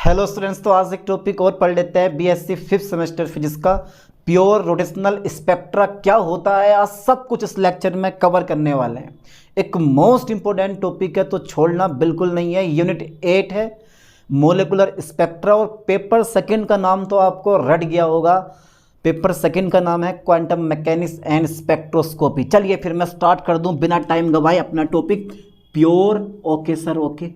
Hello students, तो आज एक टॉपिक और पढ़ लेते हैं। बीएससी फिफ्थ सेमेस्टर फिजिक्स का प्योर रोटेशनल स्पेक्ट्रा क्या होता है, आज सब कुछ इस लेक्चर में कवर करने वाले हैं। एक मोस्ट इंपॉर्टेंट टॉपिक है, तो छोड़ना बिल्कुल नहीं है। यूनिट 8 है मोलिकुलर स्पेक्ट्रा, और पेपर सेकंड का नाम तो आपको रट गया होगा। पेपर सेकंड का नाम है क्वांटम मैकेनिक्स एंड स्पेक्ट्रोस्कोपी। चलिए फिर मैं स्टार्ट कर दूं बिना टाइम गवाए अपना topic. Pure, okay sir, okay,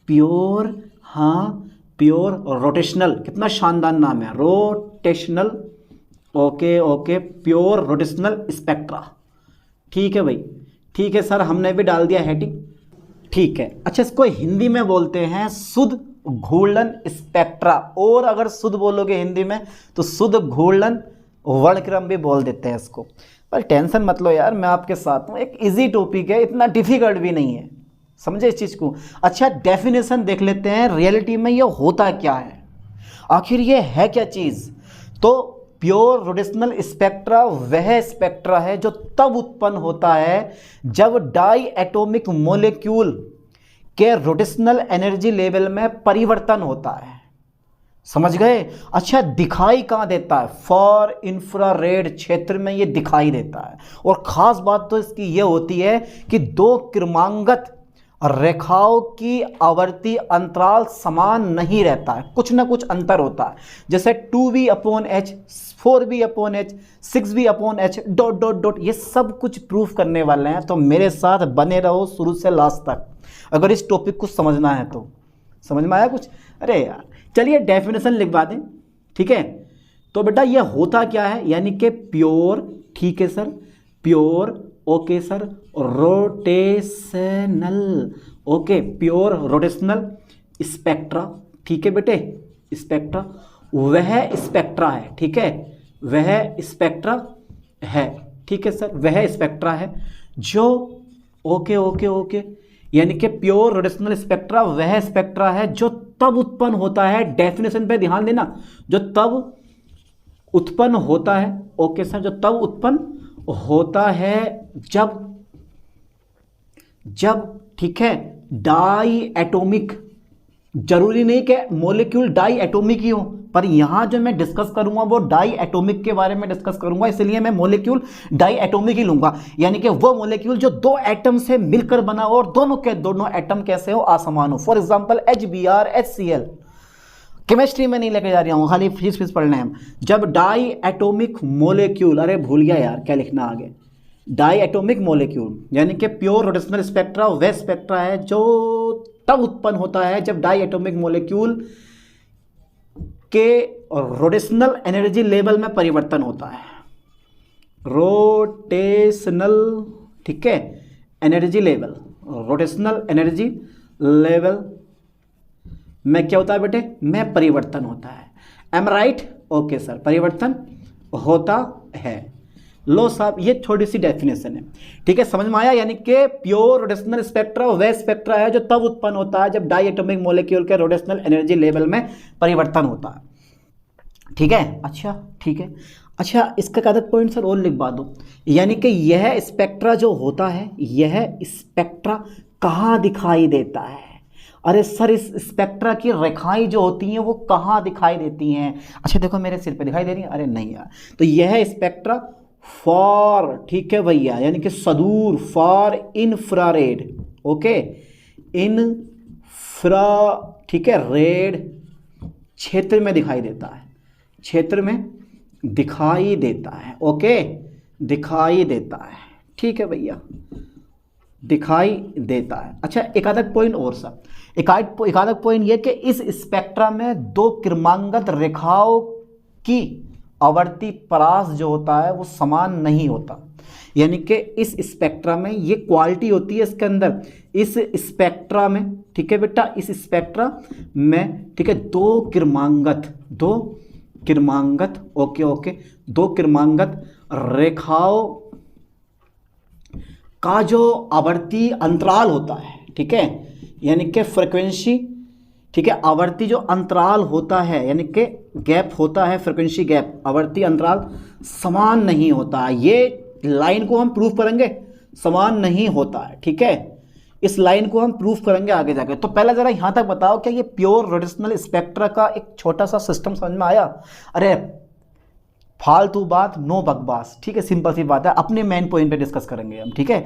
pure, हाँ प्योर रोटेशनल, कितना शानदार नाम है, rotational, okay okay, pure rotational spectra. ठीक है भाई, ठीक है सर, हमने भी डाल दिया हेडिंग। ठीक है, अच्छा इसको हिंदी में बोलते हैं शुद्ध घूर्णन स्पेक्ट्रा, और अगर शुद्ध बोलोगे हिंदी में तो शुद्ध घूर्णन वर्णक्रम भी बोल देते हैं इसको। पर टेंशन मत लो यार, मैं आपके साथ हूँ। एक इजी टॉपिक है, इतना डिफिकल्ट भी नहीं है, समझे इस चीज़ को। अच्छा डेफिनेशन देख लेते हैं, रियलिटी में ये होता क्या है, आखिर ये है क्या चीज़। तो प्योर रोटेशनल स्पेक्ट्रा वह स्पेक्ट्रा है जो तब उत्पन्न होता है जब डाई एटॉमिक मॉलिक्यूल के रोटेशनल एनर्जी लेवल में परिवर्तन होता है। समझ गए। अच्छा दिखाई कहाँ देता है, फॉर इंफ्रारेड क्षेत्र में ये दिखाई देता है। और ख़ास बात तो इसकी ये होती है कि दो क्रमांगत रेखाओं की आवर्ती अंतराल समान नहीं रहता है, कुछ ना कुछ अंतर होता है। जैसे 2v/h, 4v/h, 6v/h, dot dot dot, ये सब कुछ प्रूफ करने वाले हैं। तो मेरे साथ बने रहो शुरू से लास्ट तक, अगर इस टॉपिक को समझना है तो। समझ में आया कुछ? अरे यार चलिए डेफिनेशन लिखवा दें। ठीक है, तो बेटा ये होता क्या है, यानी कि प्योर, ठीक है sir, pure, okay sir, rotational, okay, pure rotational spectra. ठीक है बेटे, स्पेक्ट्रा वह स्पेक्ट्रा है, ठीक है, वह स्पेक्ट्रा है, ठीक है सर, वह स्पेक्ट्रा है जो, ओके ओके ओके, यानी कि प्योर रोटेशनल स्पेक्ट्रा वह स्पेक्ट्रा है जो तब उत्पन्न होता है, डेफिनेशन पे ध्यान देना, जो तब उत्पन्न होता है, ओके सर, जो तब उत्पन्न होता है जब ठीक है डाई एटॉमिक, जरूरी नहीं कि मॉलिक्यूल डाई एटॉमिक ही हो, पर यहां जो मैं डिस्कस करूंगा वो डाई एटॉमिक के बारे में डिस्कस करूंगा, इसलिए मैं मॉलिक्यूल डाई एटॉमिक ही लूंगा। यानी कि वो मॉलिक्यूल जो दो एटम से मिलकर बना हो और दोनों के दोनों एटम कैसे हो, असमान हो। For example HBr, HCl। Chemistry में नहीं लेके जा रहा हूँ, खाली फिजिक्स पढ़ना है हम। जब डाई एटॉमिक मॉलिक्यूल, अरे भूल गया यार क्या लिखना आगे, डाई एटॉमिक मॉलिक्यूल, यानी कि प्योर रोटेशनल स्पेक्ट्रा वह स्पेक्ट्रा है जो तब उत्पन्न होता है जब डाई एटॉमिक मॉलिक्यूल के रोटेशनल एनर्जी लेवल में परिवर्तन होता है। रोटेशनल, ठीक है, energy level, rotational energy level में क्या होता है बेटे, में परिवर्तन होता है। M right? ओके सर, परिवर्तन होता है। लो साहब, ये थोड़ी सी डेफिनेशन है, ठीक है, समझ में आया। यानी कि प्योर रोटेशनल स्पेक्ट्रा वह स्पेक्ट्रा है जो तब उत्पन्न होता है जब डाई एटॉमिक मॉलिक्यूल के रोटेशनल एनर्जी लेवल में परिवर्तन होता है। ठीक है, अच्छा ठीक है। अच्छा इसका एक आधा पॉइंट सर और लिखवा दो, यानी कि यह स्पेक्ट्रा जो होता है, यह स्पेक्ट्रा कहाँ दिखाई देता है। अरे सर इस स्पेक्ट्रा की रेखाएं जो होती हैं वो कहाँ दिखाई देती हैं। अच्छा देखो मेरे सिर पे दिखाई दे रही है, अरे नहीं यार, तो यह स्पेक्ट्रा फॉर, ठीक है भैया, यानी कि सदूर, फॉर इंफ्रारेड, ओके, इंफ्रा, ठीक है, रेड क्षेत्र में दिखाई देता है, क्षेत्र में दिखाई देता है, ओके, दिखाई देता है, ठीक है भैया, दिखाई देता है। अच्छा एक आधा पॉइंट और सा, एक आधा पॉइंट ये कि इस स्पेक्ट्रा में दो क्रमांगत रेखाओं की आवर्ती परास जो होता है वो समान नहीं होता। यानी कि इस स्पेक्ट्रा में ये क्वालिटी होती है इसके अंदर, इस स्पेक्ट्रा में, ठीक है बेटा, इस स्पेक्ट्रा में, ठीक है, दो क्रमांगत, ओके ओके, दो क्रमांगत रेखाओं का जो आवर्ती अंतराल होता है, ठीक है, यानी कि फ्रीक्वेंसी, ठीक है, आवर्ती जो अंतराल होता है, यानी कि गैप होता है, फ्रीक्वेंसी गैप, आवर्ती अंतराल समान नहीं होता है। ये लाइन को हम प्रूफ करेंगे, समान नहीं होता है, ठीक है। इस लाइन को हम प्रूफ करेंगे आगे जाके। तो पहले जरा यहां तक बताओ क्या ये प्योर रोटेशनल स्पेक्ट्रा का एक छोटा सा सिस्टम समझ में आया? अरे फालतू बात, नो बकवास, ठीक है, सिंपल सी बात है, अपने मेन पॉइंट पे डिस्कस करेंगे हम, ठीक है।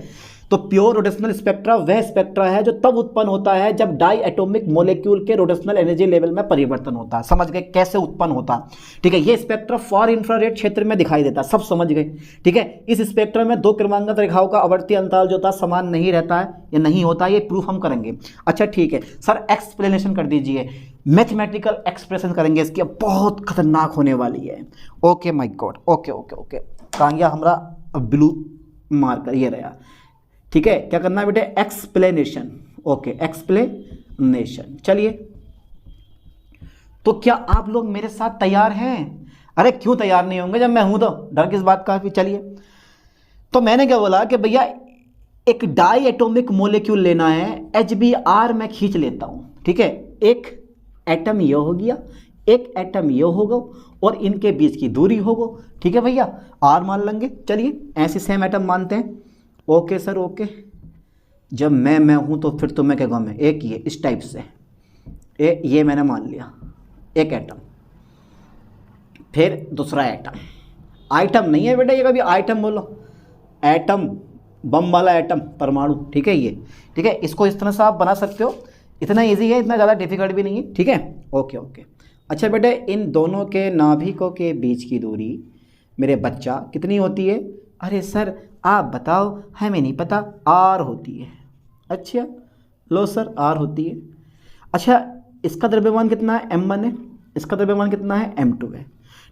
तो प्योर रोटेशनल स्पेक्ट्रा वह स्पेक्ट्रा है जो तब उत्पन्न होता है जब डाई एटॉमिक मॉलिक्यूल के रोटेशनल एनर्जी लेवल में परिवर्तन होता है। समझ गए कैसे उत्पन्न होता है, ठीक है। ये स्पेक्ट्रा फार इंफ्रारेड क्षेत्र में दिखाई देता है, सब समझ गए, ठीक है। इस स्पेक्ट्रम में दो क्रमांकित रेखाओं का आवर्ती अंतराल जो होता है समान नहीं रहता है या नहीं होता है, ये प्रूफ हम करेंगे। अच्छा ठीक है सर, एक्सप्लेनेशन कर दीजिए, मैथमेटिकल एक्सप्रेशन करेंगे इसकी, बहुत खतरनाक होने वाली है। Okay my God, okay okay okay, कहाँ गया हमारा ब्लू मार्कर, ये रहा, ठीक है। क्या करना है बेटे? Explanation, okay explanation. चलिए, तो क्या आप लोग मेरे साथ तैयार हैं? अरे क्यों तैयार नहीं होंगे जब मैं हूं तो, डर किस बात का? फिर चलिए, तो मैंने क्या बोला कि भैया एक डाई एटॉमिक मॉलिक्यूल लेना है, HBr मैं खींच लेता हूं, ठीक है। एक एटम ये हो गया, एक एटम ये होगा और इनके बीच की दूरी होगा, ठीक है भैया, R मान लेंगे। चलिए ऐसे सेम एटम मानते हैं, ओके सर ओके। जब मैं हूं तो फिर तो मैं क्या कहूँ, मैं एक ये इस टाइप से ये मैंने मान लिया, एक एटम, फिर दूसरा एटम, आइटम नहीं है बेटा ये, कभी आइटम बोलो, एटम, बम वाला एटम, परमाणु, ठीक है ये, ठीक है। इसको इस तरह से आप बना सकते हो, इतना इजी है, इतना ज़्यादा डिफिकल्ट भी नहीं है, ठीक है, ओके ओके। अच्छा बेटे, इन दोनों के नाभिकों के बीच की दूरी मेरे बच्चा कितनी होती है? अरे सर आप बताओ, हमें नहीं पता, R होती है। अच्छा लो सर, R होती है। अच्छा इसका द्रव्यमान कितना है? M1 है। इसका द्रव्यमान कितना है? M2 है,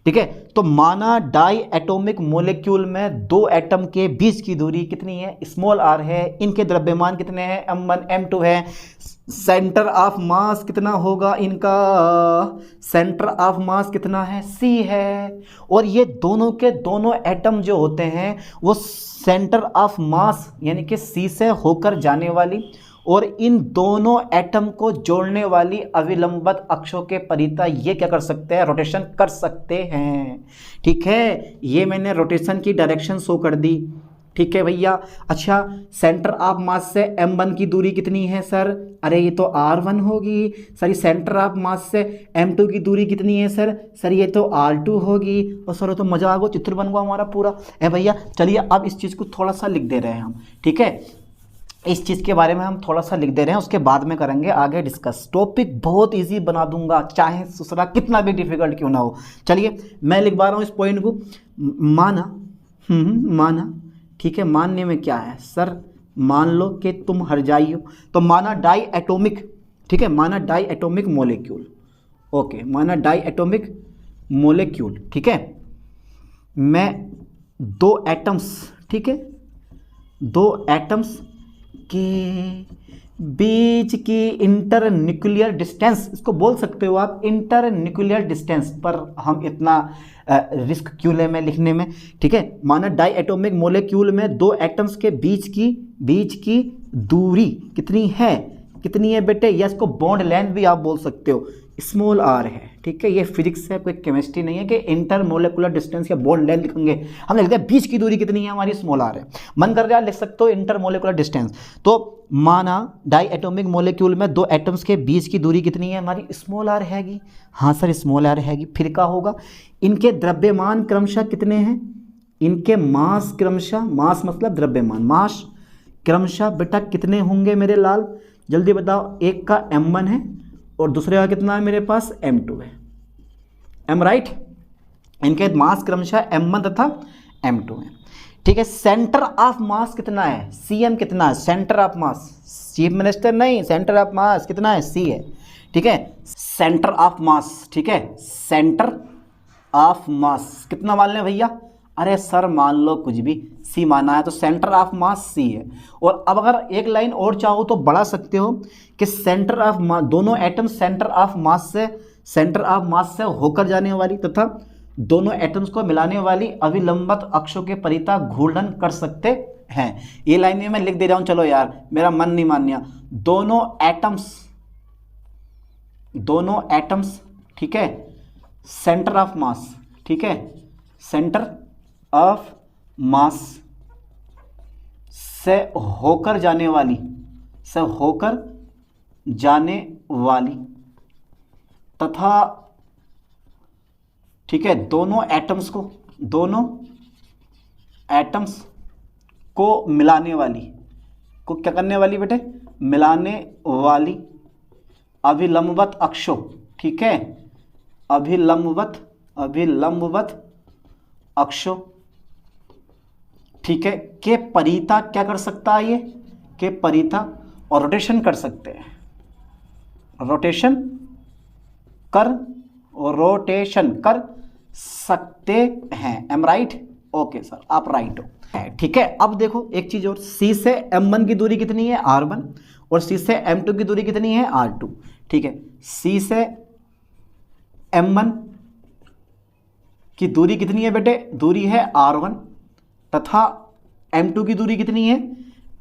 ठीक है। तो माना डाई एटॉमिक मॉलिक्यूल में दो एटम के बीच की दूरी कितनी है? स्मॉल r है। इनके द्रव्यमान कितने हैं? M1 M2 है। सेंटर ऑफ मास कितना होगा इनका? सेंटर ऑफ मास कितना है? C है। और ये दोनों के दोनों एटम जो होते हैं वो सेंटर ऑफ मास यानी कि C से होकर जाने वाली और इन दोनों एटम को जोड़ने वाली अविलंबित अक्षों के परितः ये क्या कर सकते हैं? रोटेशन कर सकते हैं, ठीक है। ये मैंने रोटेशन की डायरेक्शन शो कर दी, ठीक है भैया। अच्छा सेंटर ऑफ मास से M1 की दूरी कितनी है सर? अरे ये तो R1 होगी सर। सेंटर ऑफ मास से M2 की दूरी कितनी है सर? सर ये तो R2 होगी। और सर तो मजा आ गया, चित्र बन गया हमारा पूरा। भैया चलिए अब इस चीज़ को थोड़ा सा लिख दे रहे हैं हम, ठीक है। इस चीज़ के बारे में हम थोड़ा सा लिख दे रहे हैं, उसके बाद में करेंगे आगे डिस्कस। टॉपिक बहुत इजी बना दूंगा, चाहे दूसरा कितना भी डिफिकल्ट क्यों ना हो। चलिए मैं लिख पा रहा हूँ इस पॉइंट को, माना माना, ठीक है। मानने में क्या है सर? मान लो कि तुम हर जाई हो, तो माना डाई एटॉमिक, ठीक है, माना डाई एटॉमिक मॉलिक्यूल, ओके, माना डाई एटॉमिक मॉलिक्यूल, ठीक है। मैं दो एटम्स, ठीक है, दो एटम्स के बीच की इंटर न्यूक्लियर डिस्टेंस, इसको बोल सकते हो आप इंटर न्यूक्लियर डिस्टेंस, पर हम इतना रिस्क क्यों लें में लिखने में, ठीक है। माना डाई एटॉमिक मॉलिक्यूल में दो एटम्स के बीच की दूरी कितनी है? कितनी है बेटे? या इसको बॉन्ड लेंथ भी आप बोल सकते हो, स्मॉल r है, ठीक है। ये फिजिक्स है, कोई केमिस्ट्री नहीं है कि इंटर मोलिकुलर डिस्टेंस या बॉन्ड लेंथ लिखेंगे। हमने लिखा बीच की दूरी कितनी है हमारी? स्मॉल r है। मन कर रहा है लिख सकते हो इंटर मोलिकुलर डिस्टेंस। तो माना डाई एटॉमिक मॉलिक्यूल में दो एटम्स के बीच की दूरी कितनी है हमारी? स्मॉल r हैगी। हाँ सर स्मॉल r हैगी। फिर क्या होगा? इनके द्रव्यमान क्रमशः कितने हैं? इनके मास क्रमशः, मास मतलब द्रव्यमान, मास क्रमशः बेटा कितने होंगे मेरे लाल? जल्दी बताओ। एक का M1 है और दूसरे का कितना है मेरे पास? M2 है। M right? इनके मास क्रमशः M1 तथा M2 है, ठीक है। सेंटर ऑफ मास कितना है? CM कितना है? Centre of mass, chief minister नहीं, सेंटर ऑफ मास कितना है? C है, ठीक है। सेंटर ऑफ मास, ठीक है, सेंटर ऑफ मास कितना मान लें भैया? अरे सर मान लो कुछ भी, C माना है तो सेंटर ऑफ मास C है। और अब अगर एक लाइन और चाहो तो बढ़ा सकते हो कि सेंटर ऑफ मास, दोनों एटम सेंटर ऑफ मास से होकर जाने वाली तथा दोनों एटम्स को मिलाने वाली अविलंबित अक्षों के परितः घूर्णन कर सकते हैं। ये लाइन में मैं लिख दे रहा हूं, चलो यार मेरा मन नहीं मानिया। दोनों एटम्स, ठीक है, सेंटर ऑफ मास, ठीक है, सेंटर ऑफ मास से होकर जाने वाली से होकर जाने वाली तथा, ठीक है, दोनों एटम्स को मिलाने वाली, को क्या करने वाली बेटे, मिलाने वाली अभिलंबवत अक्षों, ठीक है, अभिलंबवत अक्षों, ठीक है, के परिता क्या कर सकता है, ये के परिता और रोटेशन कर सकते हैं, रोटेशन कर सकते हैं। M right? ओके सर, आप राइट हो, ठीक है। अब देखो एक चीज और, सी से M1 की दूरी कितनी है, R1, और सी से M2 की दूरी कितनी है, R2, ठीक है। सी से M1 की दूरी कितनी है बेटे, दूरी है R1, तथा M2 की दूरी कितनी है,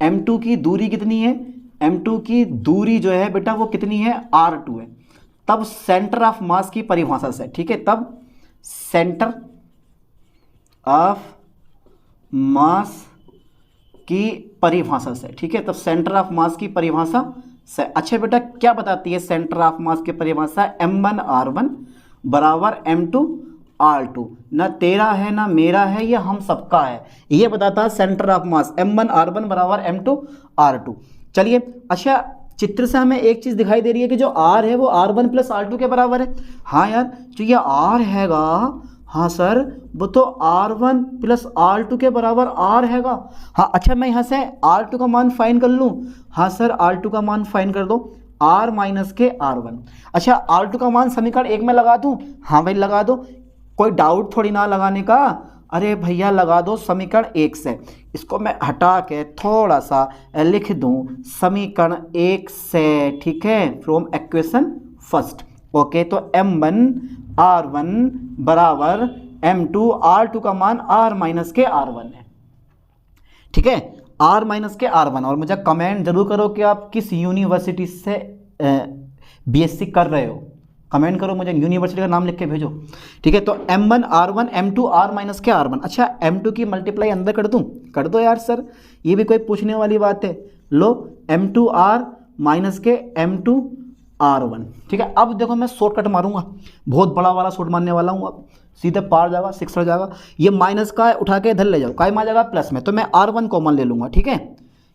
M2 की दूरी कितनी है, M2 की दूरी जो है बेटा वो कितनी है, R2 है। तब सेंटर ऑफ मास की परिभाषा से, ठीक है, तब सेंटर ऑफ मास की परिभाषा से, ठीक है, तब सेंटर ऑफ मास की परिभाषा से, अच्छा बेटा क्या बताती है सेंटर ऑफ मास की परिभाषा, M1R1 बराबर M2 R2, ना तेरा है ना मेरा है, ये हम सबका है, ये बताता है सेंटर ऑफ मास M1R1 बराबर M2 R2। चलिए, अच्छा चित्र से हमें एक चीज दिखाई दे रही है कि जो R है वो R1 प्लस R2 के बराबर है। हाँ यार, जो ये R हैगा, हाँ सर, वो तो R1 प्लस R2 के बराबर R हैगा। हाँ अच्छा, मैं यहाँ से R2 का मान फाइंड कर लूँ, हाँ सर R2 का मान फाइंड कर दो, R माइनस के R1। अच्छा R2 का मान समीकरण 1 में लगा दूँ, हाँ भाई लगा दो, कोई डाउट थोड़ी ना लगाने का, अरे भैया लगा दो समीकरण 1 से। इसको मैं हटा के थोड़ा सा लिख दूं समीकरण 1 से, ठीक है, फ्रॉम इक्वेशन फर्स्ट। ओके, तो M1R1 बराबर M2 R2 का मान R माइनस के R1 है, ठीक है, R माइनस के R1। और मुझे कमेंट जरूर करो कि आप किस यूनिवर्सिटी से BSc कर रहे हो, कमेंट करो, मुझे यूनिवर्सिटी का नाम लिख के भेजो, ठीक है। तो M1R1 M2 R माइनस के R1। अच्छा M2 की मल्टीप्लाई अंदर कर दूं, कर दो यार सर, ये भी कोई पूछने वाली बात है। लो M2R माइनस के M2 R1, ठीक है। अब देखो मैं शॉर्टकट मारूंगा, बहुत बड़ा वाला शॉर्ट मारने वाला हूँ, अब सीधे पार जाएगा, 6 जाएगा, ये माइनस का उठा के इधर ले जाओ, काय में आ जाएगा प्लस में, तो मैं R1 कॉमन ले लूँगा, ठीक है,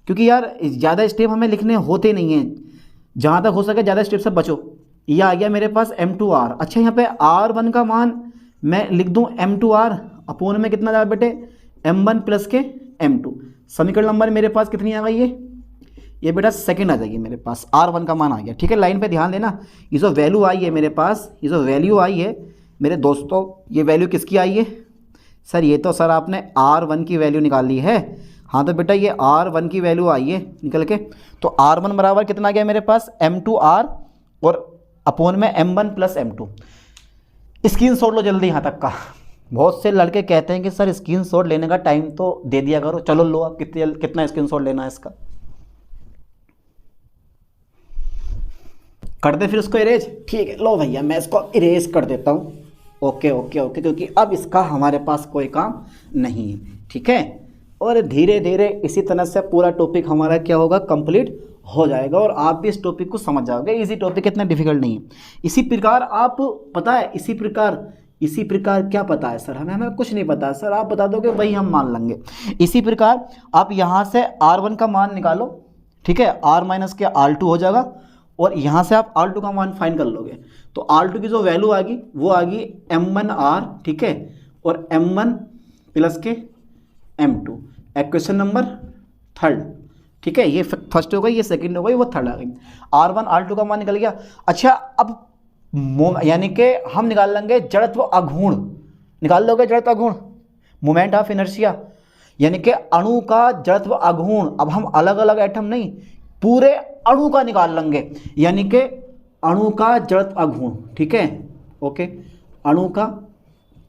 क्योंकि यार ज़्यादा स्टेप हमें लिखने होते नहीं हैं, जहाँ तक हो सके ज़्यादा स्टेप से बचो। यह आ गया मेरे पास M2R। अच्छा यहाँ पे R1 का मान मैं लिख दूं M2R अपोन में कितना जाएगा बेटे, M1 प्लस के M2। समीकरण नंबर मेरे पास कितनी आ गई है, ये बेटा सेकंड आ जाएगी मेरे पास, R1 का मान आ गया, ठीक है। लाइन पे ध्यान देना, ये जो वैल्यू आई है मेरे पास, ये जो वैल्यू आई है मेरे दोस्तों, ये वैल्यू किसकी आई है सर, ये तो सर आपने R1 की वैल्यू निकाल ली है। हाँ तो बेटा ये R1 की वैल्यू आई है निकल के, तो R1 बराबर कितना आ गया मेरे पास, M2R और अपोन में M1 प्लस M2। स्क्रीनशॉट लो जल्दी यहाँ तक का, बहुत से लड़के कहते हैं कि सर स्क्रीनशॉट लेने का टाइम तो दे दिया करो, चलो लो आप, कितना स्क्रीनशॉट लेना है इसका, कर दे फिर उसको इरेज, ठीक है। लो भैया मैं इसको इरेज कर देता हूँ, ओके ओके ओके, क्योंकि अब इसका हमारे पास कोई काम नहीं है, ठीक है। और धीरे धीरे इसी तरह से पूरा टॉपिक हमारा क्या होगा, कंप्लीट हो जाएगा और आप भी इस टॉपिक को समझ जाओगे। इसी टॉपिक इतना डिफिकल्ट नहीं है। इसी प्रकार आप पता है, इसी प्रकार क्या पता है सर, हमें कुछ नहीं पता है सर, आप बता दोगे वही हम मान लेंगे। इसी प्रकार आप यहाँ से R1 का मान निकालो, ठीक है, R माइनस के R2 हो जाएगा, और यहाँ से आप R2 का मान फाइंड कर लोगे, तो R2 की जो वैल्यू आ गई वो आ गई M1R, ठीक है, और M1 प्लस के M2, इक्वेशन नंबर 3, ठीक है। ये फर्स्ट हो गई, ये सेकंड हो गई, वो थर्ड आ गई। R1 R2 का मान निकल गया। अच्छा अब यानी कि हम निकाल लेंगे जड़त्व अघूर्ण, निकाल लोगे जड़त्व अघूर्ण, मोमेंट ऑफ इनर्शिया, यानी कि अणु का जड़त्व अघूर्ण। अब हम अलग अलग एटम नहीं, पूरे अणु का निकाल लेंगे, यानी कि अणु का जड़त्व अघूर्ण, ठीक है, ओके, अणु का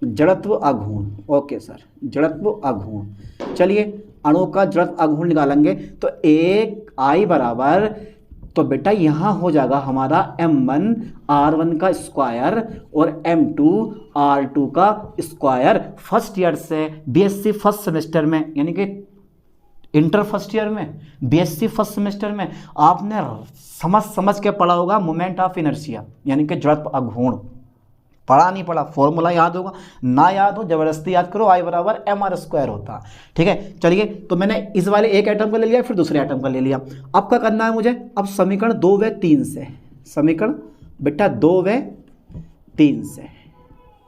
जड़त्व अघूर्ण, ओके सर, जड़त्व अघूर्ण। चलिए अणु का जड़त्व अघूर्ण निकालेंगे, तो एक I बराबर, तो बेटा यहाँ हो जाएगा हमारा M1R1 का स्क्वायर और M2R2 का स्क्वायर। फर्स्ट ईयर से BSc फर्स्ट सेमेस्टर में, यानी कि इंटर फर्स्ट ईयर में, बीएससी फर्स्ट सेमेस्टर में आपने समझ के पढ़ा होगा मोमेंट ऑफ इनर्शिया, यानी कि जड़त्व अघूर्ण। पढ़ा नहीं पढ़ा, फॉर्मूला याद होगा, ना याद हो जबरदस्ती याद करो, I बराबर mr² होता। ठीक है, चलिए तो मैंने इस वाले एक आइटम का ले लिया, फिर दूसरे आइटम का ले लिया। अब क्या करना है मुझे, अब समीकरण 2 व 3 से, समीकरण बेटा 2 व 3 से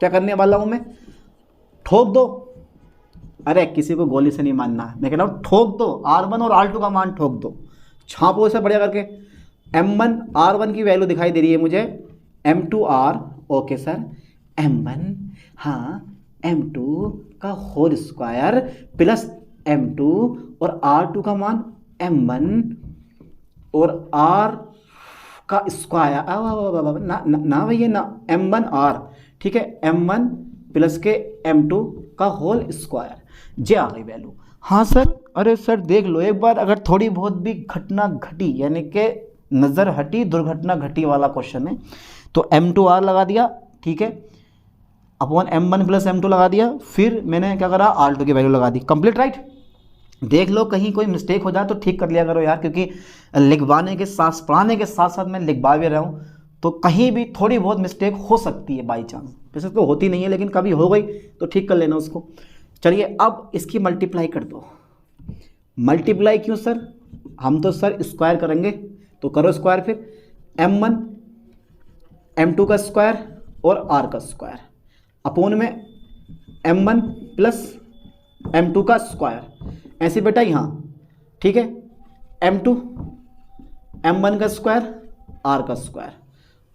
क्या करने वाला हूँ मैं, ठोक दो। अरे किसी को गोली से नहीं मानना, मैं कह रहा हूँ ठोक दो, R1 और R2 का मान ठोक दो, छापो इसे बढ़िया करके। M1 R1 की वैल्यू दिखाई दे रही है मुझे, M2R, ओके सर, M1 हाँ M2 का होल स्क्वायर प्लस M2 और R2 का मान M1 और R का स्क्वायर ना भैया ना, M1R, ठीक है, M1 प्लस के M2 का होल स्क्वायर, जे आ गई वैल्यू। हाँ सर, अरे सर देख लो एक बार, अगर थोड़ी बहुत भी घटना घटी यानी कि नज़र हटी दुर्घटना घटी वाला क्वेश्चन है, तो M2R लगा दिया, ठीक है, अपॉन M1 प्लस M2 लगा दिया, फिर मैंने क्या करा, R2 की वैल्यू लगा दी, कंप्लीट राइट। देख लो कहीं कोई मिस्टेक हो जाए तो ठीक कर लिया करो यार, क्योंकि लिखवाने के साथ पढ़ाने के साथ साथ मैं लिखवा भी रहा हूँ, तो कहीं भी थोड़ी बहुत मिस्टेक हो सकती है बाई चांस, वैसे तो होती नहीं है लेकिन कभी हो गई तो ठीक कर लेना उसको। चलिए अब इसकी मल्टीप्लाई कर दो। मल्टीप्लाई क्यों सर, हम तो सर स्क्वायर करेंगे, तो करो स्क्वायर, फिर M1 M2 का स्क्वायर और R का स्क्वायर अपोन में M1 प्लस M2 का स्क्वायर, ऐसे बेटा यहाँ, ठीक है, M2 M1 का स्क्वायर R का square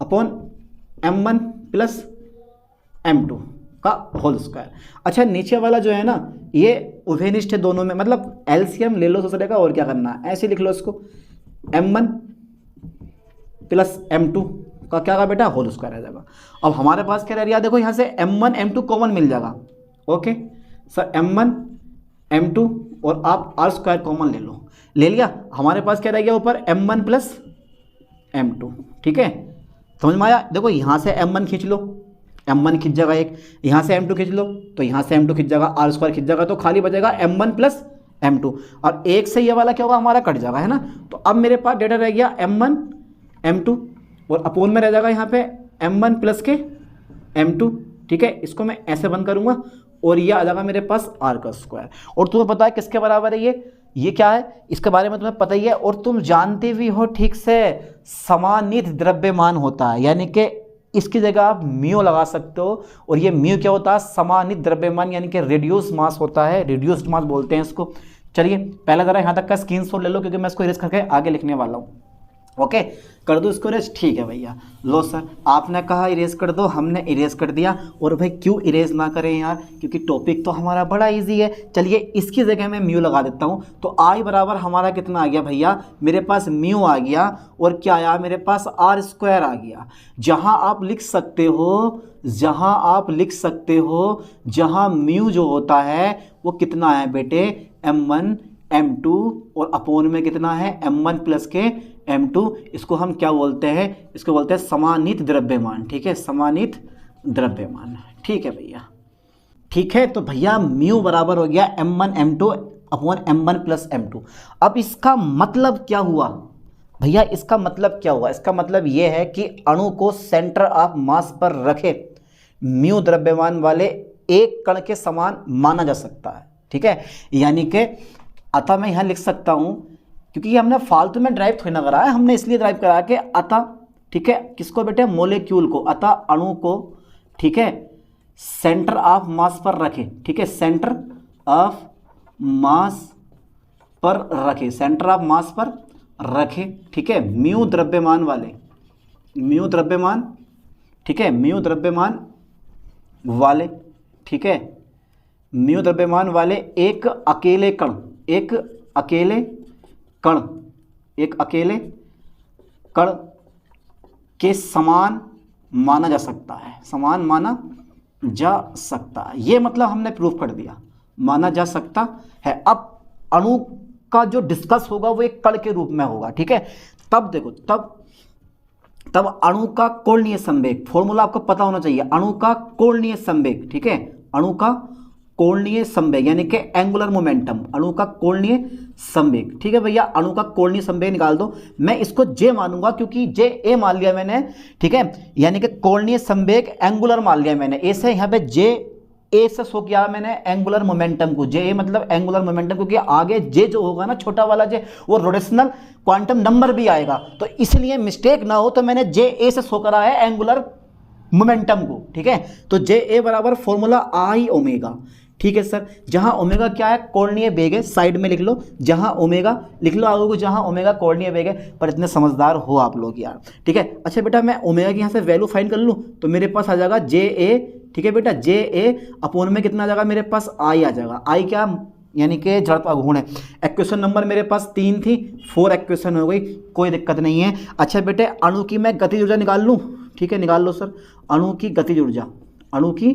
upon M1 plus M2 का होल स्क्वायर। अच्छा नीचे वाला जो है ना, ये उभयनिष्ठ है दोनों में, मतलब एलसीएम ले लो दूसरे का, और क्या करना है, ऐसे लिख लो इसको, M1 प्लस M2 का क्या का बेटा होल स्क्वायर आ जाएगा। अब हमारे पास क्या रह रहा है, देखो यहाँ से M1 M2 कॉमन मिल जाएगा, ओके सर, M1 M2 और आप R स्क्वायर कॉमन ले लो, ले लिया, हमारे पास क्या रह गया ऊपर, M1 प्लस M2, ठीक है, समझ में आया। देखो यहाँ से M1 खींच लो, M1 खिंच जाएगा एक, यहाँ से M2 खींच लो तो यहाँ से M2 खिंच जाएगा, R स्क्वायर खिंच जाएगा, तो खाली बचेगा M1 प्लस M2, और एक से ये वाला क्या होगा हमारा कट जाएगा, है ना। तो अब मेरे पास डेटा रह गया M1 M2 और अपोन में रह जाएगा यहाँ पे M1 प्लस के M2, ठीक है, इसको मैं ऐसे बंद करूँगा और ये आ जाएगा मेरे पास R का स्क्वायर। और तुम्हें पता है किसके बराबर है ये क्या है, इसके बारे में तुम्हें पता ही है, और तुम जानते भी हो ठीक से, समानित द्रव्यमान होता है, यानी कि इसकी जगह आप म्यू लगा सकते हो, और ये म्यू क्या होता है, समानित द्रव्यमान, यानी कि रिड्यूस मास होता है, रिड्यूस्ड मास बोलते हैं इसको। चलिए पहले ज़रा यहाँ तक का स्क्रीनशॉट ले लो, क्योंकि मैं इसको इरेज करके आगे लिखने वाला हूँ। ओके कर दो इसको इरेज, ठीक है भैया, लो सर आपने कहा इरेज कर दो, हमने इरेज कर दिया। और भाई क्यों इरेज ना करें यार, क्योंकि टॉपिक तो हमारा बड़ा इजी है। चलिए इसकी जगह मैं म्यू लगा देता हूँ, तो आई बराबर हमारा कितना आ गया भैया, मेरे पास म्यू आ गया, और क्या आया मेरे पास R स्क्वायर आ गया। जहाँ आप लिख सकते हो, जहाँ म्यू जो होता है वो कितना है बेटे, M1 M2 और अपोन में कितना है M1 प्लस के M2, इसको हम क्या बोलते हैं, इसको बोलते हैं समानित द्रव्यमान, ठीक है, समानित द्रव्यमान, ठीक है भैया, ठीक है। तो भैया म्यू बराबर हो गया M1 M2 upon M1 plus M2। अब इसका मतलब क्या हुआ भैया, इसका मतलब क्या हुआ, इसका मतलब ये है कि अणु को सेंटर ऑफ मास पर रखे म्यू द्रव्यमान वाले एक कण के समान माना जा सकता है, ठीक है। यानी कि अतः मैं यहाँ लिख सकता हूँ, क्योंकि ये हमने फालतू में ड्राइव थोड़ी ना करा है, हमने इसलिए ड्राइव करा कि अतः, ठीक है, किसको बेटे, मोलेक्यूल को, अतः अणु को, ठीक है, सेंटर ऑफ मास पर रखे, ठीक है, सेंटर ऑफ मास पर रखे, सेंटर ऑफ मास पर रखे, ठीक है, म्यू द्रव्यमान वाले, म्यू द्रव्यमान, ठीक है, म्यू द्रव्यमान वाले, ठीक है, म्यू द्रव्यमान वाले एक अकेले कण, एक अकेले कण के समान माना जा सकता है, समान माना जा सकता है, ये मतलब हमने प्रूफ कर दिया, माना जा सकता है। अब अणु का जो डिस्कस होगा वो एक कण के रूप में होगा, ठीक है। तब देखो, तब अणु का कोणीय संवेग, फॉर्मूला आपको पता होना चाहिए, अणु का कोणीय संवेग, ठीक है, अणु का कोणीय संवेग यानी कि एंगुलर मोमेंटम, अणु का कोणीय संवेग। ठीक है भैया, अणु का कोणीय संवेग निकाल दो। मैं इसको जे मानूंगा क्योंकि जे ए मान लिया मैंने। ठीक है, यानी कि कोणीय संवेग एंगुलर मान लिया मैंने, ए से यहाँ पे जे ए से शो किया मैंने एंगुलर मोमेंटम को, जे ए मतलब एंगुलर मोमेंटम, क्योंकि आगे जे जो होगा ना छोटा वाला जे, वो रोटेशनल क्वांटम नंबर भी आएगा, तो इसलिए मिस्टेक ना हो तो मैंने जे ए से शो करा है एंगुलर मोमेंटम को। ठीक है, तो जे ए बराबर फॉर्मूला आई ओमेगा। ठीक है सर, जहां ओमेगा क्या है, कोणीय वेग है, साइड में लिख लो, जहां ओमेगा लिख लो आगे को, जहां ओमेगा कोणीय वेग है। पर इतने समझदार हो आप लोग यार। ठीक है, अच्छा बेटा मैं ओमेगा की यहाँ से वैल्यू फाइंड कर लूँ तो मेरे पास आ जाएगा जे ए। ठीक है बेटा, जे ए अपॉन में कितना आ जाएगा मेरे पास, आई आ जाएगा। आई क्या, यानी कि जड़ घूर्ण है। इक्वेशन नंबर मेरे पास 3 थी, 4 इक्वेशन हो गई, कोई दिक्कत नहीं है। अच्छा बेटे, अणु की मैं गतिज ऊर्जा निकाल लूँ। ठीक है, निकाल लो सर, अणु की गतिज ऊर्जा, अणु की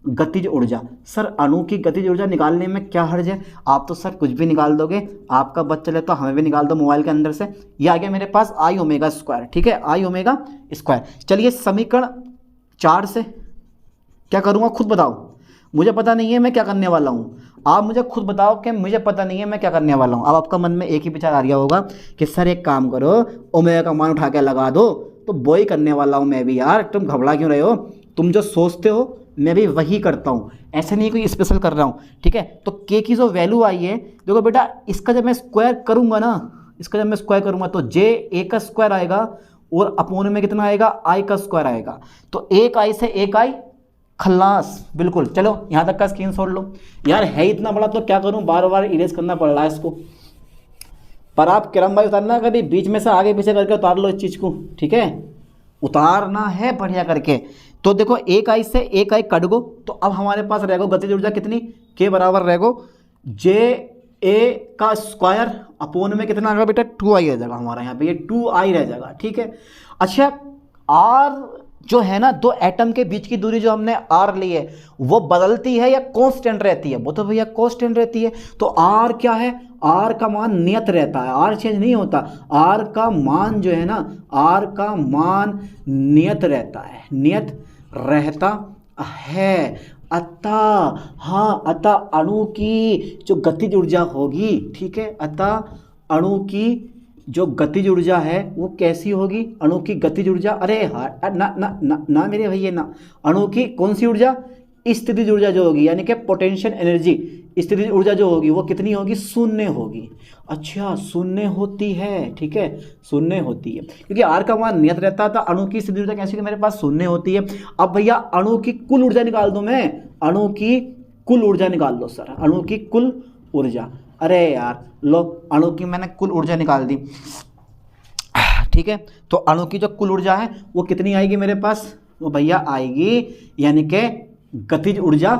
गतिज ऊर्जा। सर अणु की गतिज ऊर्जा निकालने में क्या हर्ज है, आप तो सर कुछ भी निकाल दोगे, आपका बच चले तो हमें भी निकाल दो मोबाइल के अंदर से। ये आ गया मेरे पास आई ओमेगा स्क्वायर। ठीक है, आई ओमेगा स्क्वायर। चलिए समीकरण 4 से क्या करूँगा खुद बताओ, मुझे पता नहीं है मैं क्या करने वाला हूँ, आप मुझे खुद बताओ कि मुझे पता नहीं है मैं क्या करने वाला हूँ। अब आपका मन में एक ही विचार आ गया होगा कि सर एक काम करो, ओमेगा का मान उठा के लगा दो, तो वो ही करने वाला हूँ मैं भी यार, तुम घबरा क्यों रहे हो, तुम जो सोचते हो मैं भी वही करता हूँ, ऐसे नहीं कोई स्पेशल कर रहा हूँ। ठीक है, तो के की जो वैल्यू आई है, देखो बेटा इसका जब मैं स्क्वायर करूँगा ना, इसका जब मैं स्क्वायर करूँगा तो जे ए का स्क्वायर आएगा और अपोन में कितना आएगा, आई का स्क्वायर आएगा। तो एक आई से एक आई खल्लास, बिल्कुल। चलो यहाँ तक का स्क्रीनशॉट लो यार, है इतना बड़ा तो क्या करूँ, बार बार इरेज करना पड़ रहा है इसको। पर आप किरम भाई उतारना, कभी बीच में से आगे पीछे करके उतार लो इस चीज़ को। ठीक है, उतारना है बढ़िया करके। तो देखो एक आई से एक आई कट गो, तो अब हमारे पास रहेगो गतिज ऊर्जा कितनी, के बराबर रहेगो जे ए का स्क्वायर अपोन में कितना आएगा बेटा, 2i रह जाएगा हमारा यहाँ पे, ये 2i रह जाएगा। ठीक है, अच्छा आर जो है ना, दो एटम के बीच की दूरी जो हमने आर ली है वो बदलती है या कांस्टेंट रहती है, वो तो भैया कांस्टेंट रहती है। तो आर क्या है, आर का मान नियत रहता है, आर चेंज नहीं होता, आर का मान जो है ना, आर का मान नियत रहता है, नियत रहता है। अतः हाँ, अतः अणु की जो गतिज ऊर्जा होगी, ठीक है, अतः अणु की जो गतिज ऊर्जा है वो कैसी होगी, अणु की गतिज ऊर्जा, अरे हाँ ना ना ना ना मेरे भैया ना, अणु की कौन सी ऊर्जा, स्थितिज ऊर्जा जो होगी, यानी कि पोटेंशियल एनर्जी, स्थितिज ऊर्जा जो होगी वो कितनी होगी, शून्य होगी। अच्छा शून्य होती है, ठीक है, शून्य होती है, क्योंकि आर का मान नियत रहता था, अणु की स्थितिज ऊर्जा कैसी होगी मेरे पास, शून्य होती है। अब भैया अणु की कुल ऊर्जा निकाल दो, मैं अणु की कुल ऊर्जा निकाल दो सर, अणु की कुल ऊर्जा। अरे यार लो, अणु की मैंने कुल ऊर्जा निकाल दी। ठीक है, तो अणु की जो कुल ऊर्जा है वो कितनी आएगी मेरे पास, वो भैया आएगी यानी कि गतिज ऊर्जा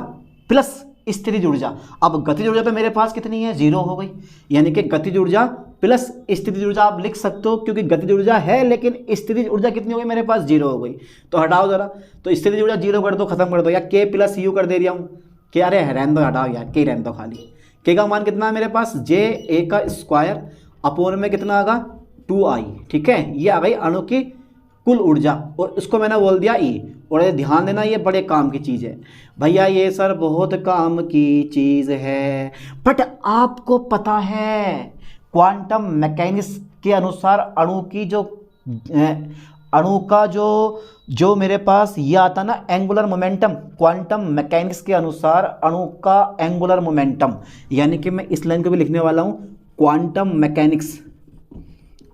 प्लस स्थितिज ऊर्जा। अब गतिज ऊर्जा तो मेरे पास कितनी है, 0 हो गई, यानी कि गतिज ऊर्जा प्लस स्थितिज ऊर्जा आप लिख सकते हो, क्योंकि गतिज ऊर्जा है लेकिन स्थितिज ऊर्जा कितनी हो गई मेरे पास, 0 हो गई। तो हटाओ जरा, तो स्थितिज ऊर्जा 0 कर दो, खत्म कर दो, या के प्लस यू कर दे रहा हूँ, के अरे रहने दो, हटाओ यार, के रहने दो खाली। के का मान कितना है मेरे पास, जे ए का स्क्वायर अपोन में कितना आएगा, 2i। ठीक है, ये आ गई अणु की कुल ऊर्जा, और इसको मैंने बोल दिया ई। और ये ध्यान देना, ये बड़े काम की चीज़ है भैया, ये सर बहुत काम की चीज़ है। बट आपको पता है क्वांटम मैकेनिक्स के अनुसार अणु की जो अणु का जो मेरे पास ये आता ना एंगुलर मोमेंटम, क्वांटम मैकेनिक्स के अनुसार अणु का एंगुलर मोमेंटम, यानी कि मैं इस लाइन को भी लिखने वाला हूँ क्वांटम मैकेनिक्स,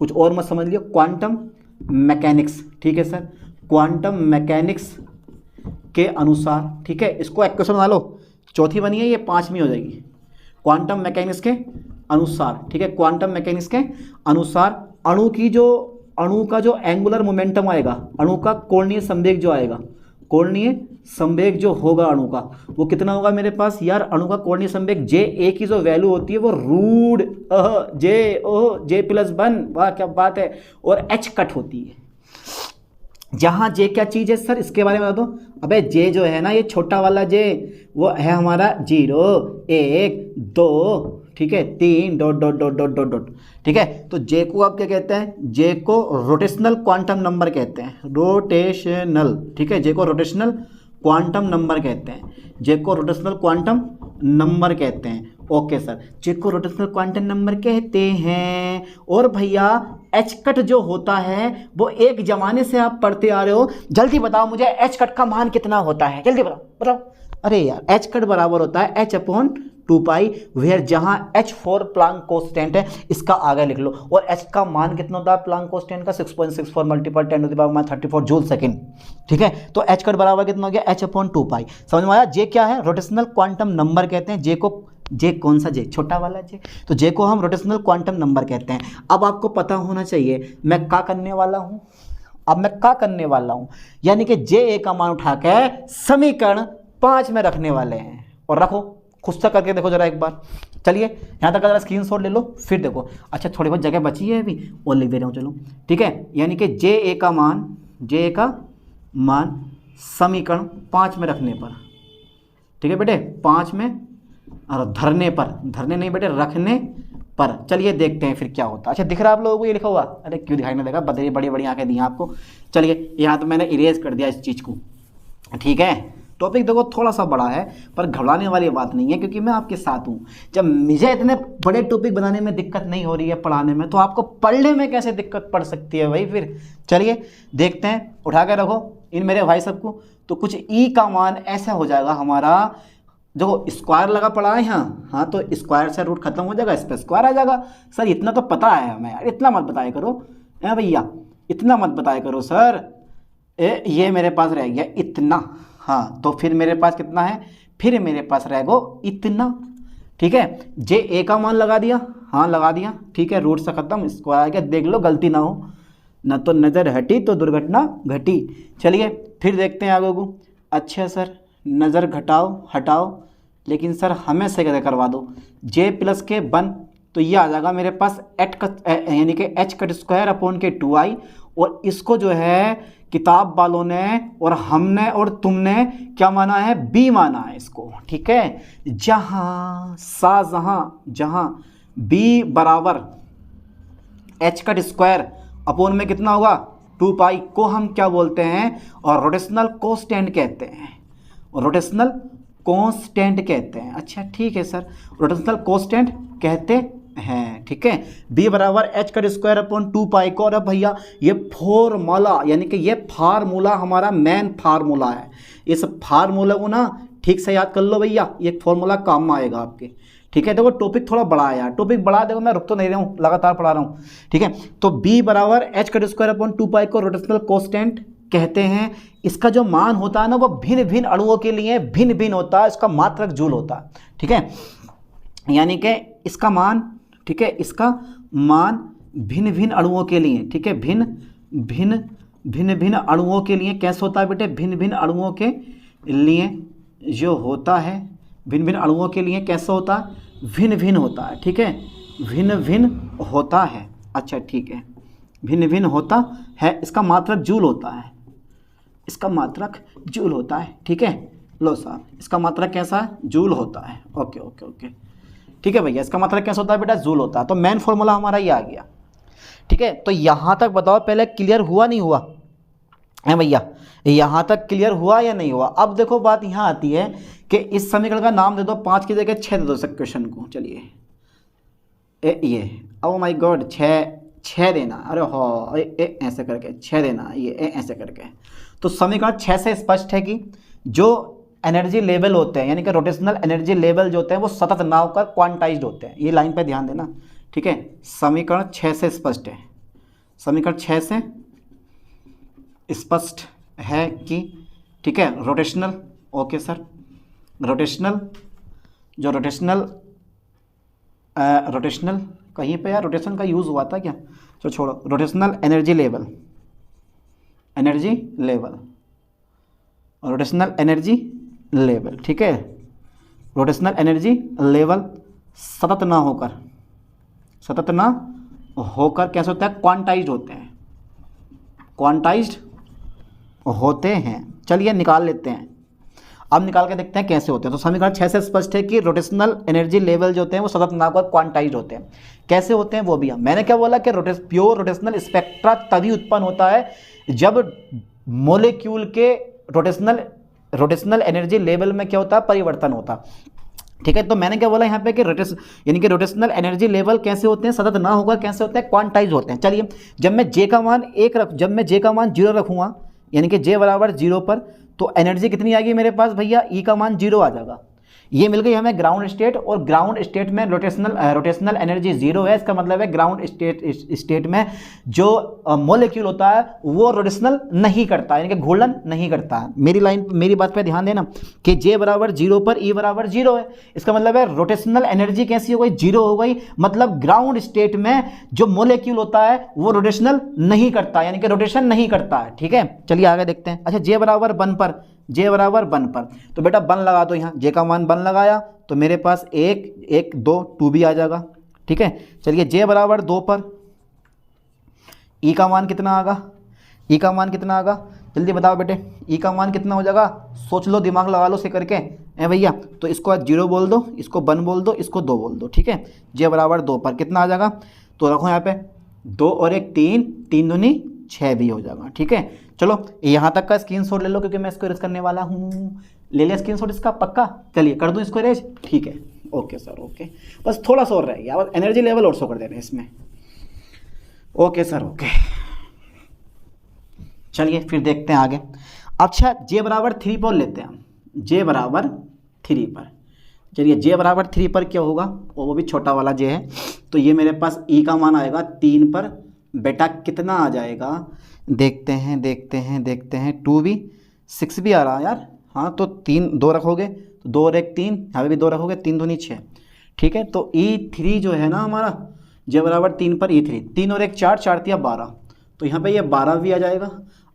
कुछ और मत समझ लियो, क्वांटम मैकेनिक्स। ठीक है सर, क्वांटम मैकेनिक्स के अनुसार, ठीक है, इसको इक्वेशन बना लो, चौथी बनी है ये 5वीं हो जाएगी, क्वांटम मैकेनिक्स के अनुसार। ठीक है, क्वांटम मैकेनिक्स के अनुसार अणु का जो एंगुलर मोमेंटम आएगा, अणु का कोणीय संवेग जो आएगा, कोणीय संवेग जो होगा अणु का, वो कितना होगा मेरे पास यार, अणु का कोणीय संवेग जे ए की जो वैल्यू होती है वो रूट जे प्लस 1, वाह क्या बात है, और एच कट होती है। जहाँ जे क्या चीज़ है सर, इसके बारे में बता दो। अबे जे जो है ना, ये छोटा वाला जे, वो है हमारा 0 1 2, ठीक है, 3 dot dot dot dot dot dot. ठीक है, तो जे को आप क्या कहते हैं, जे को रोटेशनल क्वांटम नंबर कहते हैं, रोटेशनल। ठीक है, जे को रोटेशनल क्वांटम नंबर कहते हैं, जे को रोटेशनल क्वांटम नंबर कहते हैं। ओके सर, जे को रोटेशनल क्वांटम नंबर कहते हैं। और भैया एच कट जो होता है वो एक जमाने से आप पढ़ते आ रहे हो, जल्दी बताओ मुझे एच कट का मान कितना होता है, जल्दी बताओ बताओ। अरे यार एच कट बराबर होता है एच अपॉन 2 पाई, वेयर जहां h4 प्लांक कांस्टेंट है, इसका आगे लिख लो। और h का मान कितना होता है प्लांक कांस्टेंट का 6.64 मल्टीपल 10⁻34 जूल सेकंड। ठीक है, तो h कट बराबर कितना हो गया h अपॉन 2 पाई। समझ में आया। जे क्या है, रोटेशनल क्वांटम नंबर कहते हैं जे को। जे कौन सा जे, छोटा वाला जे, तो जे को हम रोटेशनल क्वांटम नंबर कहते हैं। अब आपको पता होना चाहिए मैं क्या करने वाला हूं। अब मैं क्या करने वाला हूं, यानी कि जे ए का मान उठा के समीकरण 5 में रखने वाले हैं। और रखो, खुद से करके देखो जरा एक बार। चलिए यहाँ तक जरा स्क्रीनशॉट ले लो, फिर देखो। अच्छा थोड़ी बहुत जगह बची है अभी, और लिख दे रहा हूँ चलो। ठीक है, यानी कि जे ए का मान समीकरण 5 में रखने पर, ठीक है बेटे, 5 में, और धरने पर, धरने नहीं बेटे रखने पर। चलिए देखते हैं फिर क्या होता है। अच्छा दिख रहा है आप लोगों को ये लिखा हुआ? अरे क्यों दिखाई नहीं देगा, बड़ी बड़ी बड़ी आंखें दी हैं आपको। चलिए यहाँ तो मैंने इरेज कर दिया इस चीज़ को। ठीक है, टॉपिक देखो थोड़ा सा बड़ा है, पर घबराने वाली बात नहीं है, क्योंकि मैं आपके साथ हूँ। जब मुझे इतने बड़े टॉपिक बनाने में दिक्कत नहीं हो रही है पढ़ाने में, तो आपको पढ़ने में कैसे दिक्कत पड़ सकती है भाई फिर। चलिए देखते हैं, उठा के रखो इन मेरे भाई सबको। तो कुछ ई का मान ऐसा हो जाएगा हमारा, जो स्क्वायर लगा पड़ा है यहाँ, हाँ तो स्क्वायर से रूट खत्म हो जाएगा, इस पर स्क्वायर आ जाएगा। सर इतना तो पता है हमें यार, इतना मत बताया करो भैया, इतना मत बताया करो सर। ये मेरे पास रह गया इतना, हाँ तो फिर मेरे पास कितना है, फिर मेरे पास रहेगा इतना। ठीक है, जे ए का मान लगा दिया, हाँ लगा दिया, ठीक है, रूट से खत्म, स्क्वायर आ गया। देख लो गलती ना हो, न तो नज़र हटी तो दुर्घटना घटी। चलिए फिर देखते हैं आगे को। अच्छा सर नज़र घटाओ हटाओ, लेकिन सर हमें से करवा दो। जे प्लस के 1, तो ये आ जाएगा मेरे पास एट का यानी कि एच कट स्क्वायर अपॉन के 2i। और इसको जो है किताब वालों ने और हमने और तुमने क्या माना है, बी माना है इसको। ठीक है, जहां बी बराबर एच कट स्क्वायर अपॉन में कितना होगा 2 पाई, को हम क्या बोलते हैं, और रोटेशनल कांस्टेंट कहते हैं। रोटेशनल कांस्टेंट कहते हैं। अच्छा ठीक है सर, रोटेशनल कांस्टेंट कहते हैं। ठीक है, बी बराबर एच कट स्क्वायर अपॉन 2 पाई को। और अब भैया ये फॉर्मूला, यानी कि ये फार्मूला हमारा मेन फार्मूला है। इस फार्मूला को ना ठीक से याद कर लो भैया, ये फार्मूला काम में आएगा आपके। ठीक है, देखो टॉपिक थोड़ा बड़ा है यार, टॉपिक बड़ा, देखो मैं रुक तो नहीं रहा हूँ, लगातार पढ़ा रहा हूँ। ठीक है, तो बी बराबर एच कट स्क्वायर अपॉन 2 पाई को रोटेशनल कांस्टेंट कहते हैं। इसका जो मान होता है ना वो भिन्न भिन्न अणुओं के लिए भिन्न भिन्न होता है, इसका मात्रक जूल होता है। ठीक है, यानी कि इसका मान, ठीक है, इसका मान भिन्न भिन्न अणुओं के लिए, ठीक है, भिन्न भिन्न अणुओं के लिए कैसे होता है बेटे, भिन्न भिन्न अणुओं के लिए जो होता है, भिन्न भिन्न अणुओं के लिए कैसा होता है, भिन्न भिन्न होता है। ठीक है, भिन्न भिन्न होता है। अच्छा ठीक है, भिन्न भिन्न होता है, इसका मात्रक जूल होता है, इसका मात्रक जूल होता है। ठीक है, लो साहब इसका मात्रक कैसा है, जूल होता है। ओके ओके ओके, ठीक है भैया, इसका मात्रक कैसा होता है बेटा, जूल होता है। तो मेन फॉर्मूला हमारा ये आ गया। ठीक है, तो यहाँ तक बताओ पहले क्लियर हुआ नहीं हुआ है भैया, यहाँ तक क्लियर हुआ या नहीं हुआ। अब देखो बात यहाँ आती है कि इस समीकरण का नाम दे दो, 5 की जगह 6 दे दो सब क्वेश्चन को। चलिए ये ओ माय गॉड 6 देना, अरे हो ऐसे करके 6 देना, ये ऐसे करके। तो समीकरण 6 से स्पष्ट है कि जो एनर्जी लेवल होते हैं, यानी कि रोटेशनल एनर्जी लेवल जो होते हैं वो सतत ना होकर क्वांटाइज्ड होते हैं। ये लाइन पे ध्यान देना। ठीक है, समीकरण 6 से स्पष्ट है, समीकरण 6 से स्पष्ट है कि, ठीक है, रोटेशनल, ओके सर, रोटेशनल जो रोटेशनल कहीं पे यार रोटेशन का यूज़ हुआ था क्या, तो छोड़ो, rotational energy level, rotational energy level, ठीक है, रोटेशनल एनर्जी लेवल सतत ना होकर कैसे होता है, क्वांटाइज्ड होते हैं, क्वांटाइज्ड होते हैं। चलिए निकाल लेते हैं, अब निकाल के देखते हैं कैसे होते हैं। तो समीकरण 6 से स्पष्ट है कि रोटेशनल एनर्जी लेवल जो होते हैं वो सतत ना होकर क्वांटाइज्ड होते हैं। कैसे होते हैं वो भी मैंने क्या बोला कि प्योर रोटेशनल स्पेक्ट्रा तभी उत्पन्न होता है जब मॉलिक्यूल के रोटेशनल एनर्जी लेवल में क्या होता है, परिवर्तन होता है। ठीक है। तो मैंने क्या बोला यहाँ पे कि यानी कि रोटेशनल एनर्जी लेवल कैसे होते हैं, सतत ना होकर कैसे होते हैं, क्वांटाइज होते हैं। चलिए, जब मैं जे का मान जब मैं जे का मान 0 रखूँगा, यानी कि जे बराबर 0 पर, तो एनर्जी कितनी आएगी मेरे पास भैया, ई का मान 0 आ जाएगा। ये मिल गई हमें ग्राउंड स्टेट, और ग्राउंड स्टेट में रोटेशनल एनर्जी 0 है। इसका मतलब है ग्राउंड स्टेट में जो मॉलिक्यूल होता है वो रोटेशनल नहीं करता, यानी कि घूर्णन नहीं करता है। मेरी बात पे ध्यान देना कि जे बराबर 0 पर ई बराबर 0 है। इसका मतलब है रोटेशनल एनर्जी कैसी हो गई, 0 हो गई। मतलब ग्राउंड स्टेट में जो मॉलिक्यूल होता है वो रोटेशनल नहीं करता, यानी कि रोटेशन नहीं करता है। ठीक है, चलिए आगे देखते हैं। अच्छा, जे बराबर 1 पर, जे बराबर 1 पर, तो बेटा 1 लगा दो यहाँ, जे का मान 1 लगाया तो मेरे पास 1 2 2 भी आ जाएगा। ठीक है, चलिए जे बराबर 2 पर ई का मान कितना आगा, ई का मान कितना आगा, जल्दी बताओ बेटे, ई का मान कितना हो जाएगा, सोच लो, दिमाग लगा लो से करके ए भैया। तो इसको 0 बोल दो, इसको 1 बोल दो, इसको 2 बोल दो। ठीक है, जे बराबर 2 पर कितना आ जाएगा, तो रखो यहाँ पे 2 और 1 3, 3 दूनी 6 भी हो जाएगा। ठीक है, चलो यहाँ तक का स्क्रीनशॉट ले लो, क्योंकि मैं इसको इरेज करने वाला हूँ। ले लिया स्क्रीनशॉट इसका पक्का, चलिए कर दूँ इसको इरेज। ठीक है, ओके सर, ओके, बस थोड़ा सा और रह गया, और एनर्जी लेवल और शो कर दे रहे हैं इसमें। ओके सर, ओके, चलिए फिर देखते हैं आगे। अच्छा, जे बराबर 3 पर लेते हैं हम, जे बराबर 3 पर। चलिए, जे बराबर 3 पर क्या होगा, वो भी छोटा वाला जे है, तो ये मेरे पास ई का मान आएगा 3 पर, बेटा कितना आ जाएगा, देखते हैं देखते हैं देखते हैं, 2 भी 6 भी आ रहा है यार। हाँ, तो 3 2 रखोगे तो 2 और 1 3, यहाँ पे भी 2 रखोगे, 3 दूनी 6। ठीक है, तो E3 जो है ना हमारा, जे बराबर 3 पर E3, 3 और 1 4, 4 तिया 12, तो यहाँ पे ये 12 भी आ जाएगा।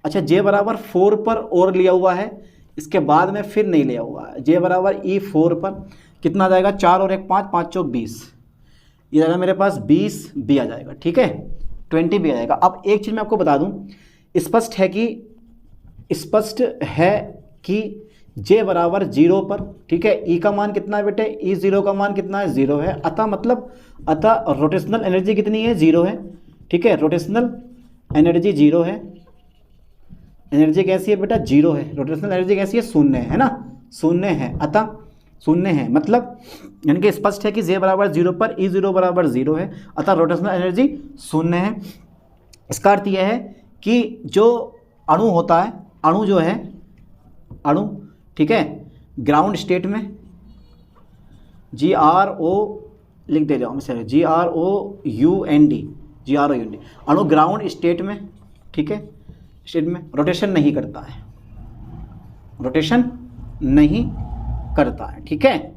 अच्छा, जे बराबर 4 पर और लिया हुआ है, इसके बाद में फिर नहीं लिया हुआ है। जे बराबर E4 पर कितना आ जाएगा, 4 और 1 5, 5 चौक 20, ये जाएगा मेरे पास 20 भी आ जाएगा। ठीक है, 20 भी आ जाएगा। अब एक चीज़ मैं आपको बता दूं, स्पष्ट है कि जे बराबर 0 पर, ठीक है, ई का मान कितना है बेटे, E0 का मान कितना है, 0 है। अतः रोटेशनल एनर्जी कितनी है, 0 है। ठीक है, रोटेशनल एनर्जी 0 है। एनर्जी कैसी है बेटा, 0 है। रोटेशनल एनर्जी कैसी है, 0 है ना, 0 है। अतः 0 है, मतलब यानी कि स्पष्ट है कि जे बराबर 0 पर E0 बराबर 0 है, अतः रोटेशनल एनर्जी 0 है। इसका अर्थ यह है कि जो अणु होता है, अणु जो है, अणु, ठीक है, ग्राउंड स्टेट में, GRO लिख दे रहा हूँ मैं, GROUND, अणु ग्राउंड स्टेट में, ठीक है, स्टेट में रोटेशन नहीं करता है, रोटेशन नहीं करता है। ठीक है,